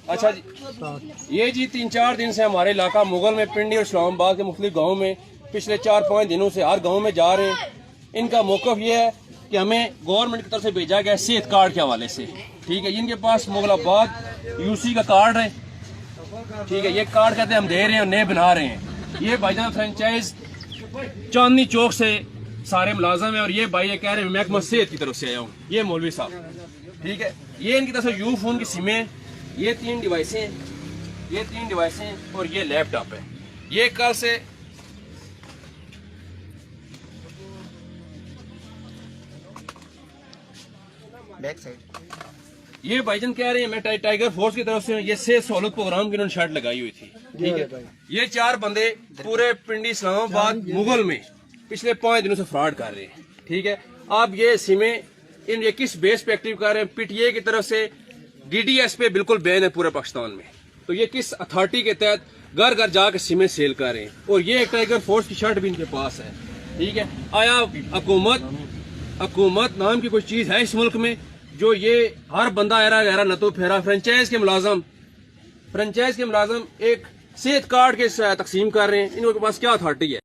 اچھا جی، یہ جی 3-4 دن سے ہمارے علاقہ مغل میں پنڈی اور اسلام آباد کے مختلف گاؤں میں پچھلے 4-5 دنوں سے ہر گاؤں میں جا رہے ہیں. ان کا موقف یہ ہے کہ ہمیں گورنمنٹ کی طرف سے بھیجا گیا صحت کارڈ کے حوالے سے. ٹھیک ہے، ان کے پاس مغل آباد یو سی کا کارڈ ہے. ٹھیک ہے، یہ کارڈ کہتے ہیں ہم دے رہے ہیں اور نئے بنا رہے ہیں. یہ بھائی جان فرنچائز چاندنی چوک سے سارے ملازم ہیں اور یہ بھائی یہ کہہ رہے ہیں محکمہ صحت کی طرف سے آیا ہوں. یہ مولوی صاحب، ٹھیک ہے، یہ ان کی طرف سے یو فون کی سمیں، یہ 3 ڈیوائسیں اور یہ لیپ ٹاپ ہے. یہ کل سے بیک سائڈ یہ بھائی جان کہہ رہے ہیں میں ٹائیگر فورس کی طرف سے ہوں. یہ صحت سہولت پروگرام کی انہوں نے شرٹ لگائی ہوئی تھی. ٹھیک ہے، یہ 4 بندے پورے پنڈی اسلام آباد مغل میں پچھلے 5 دنوں سے فراڈ کر رہے ہیں. ٹھیک ہے، اب یہ سمیں یہ کس بیس پہ ایکٹیو کر رہے ہیں؟ پی ٹی اے کی طرف سے ڈی ڈی ایس پہ بالکل بین ہے پورے پاکستان میں. تو یہ کس اتھارٹی کے تحت گھر گھر جا کے سمیں سیل کر رہے ہیں؟ اور یہ ایک ٹائیگر فورس کی شرٹ بھی ان کے پاس ہے. ٹھیک ہے، آیا حکومت نام کی کوئی چیز ہے اس ملک میں جو یہ ہر بندہ ایرا گہرا نتو پھیرا فرنچائز کے ملازم ایک صحت کارڈ کے تقسیم کر رہے ہیں؟ ان کے پاس کیا اتھارٹی ہے؟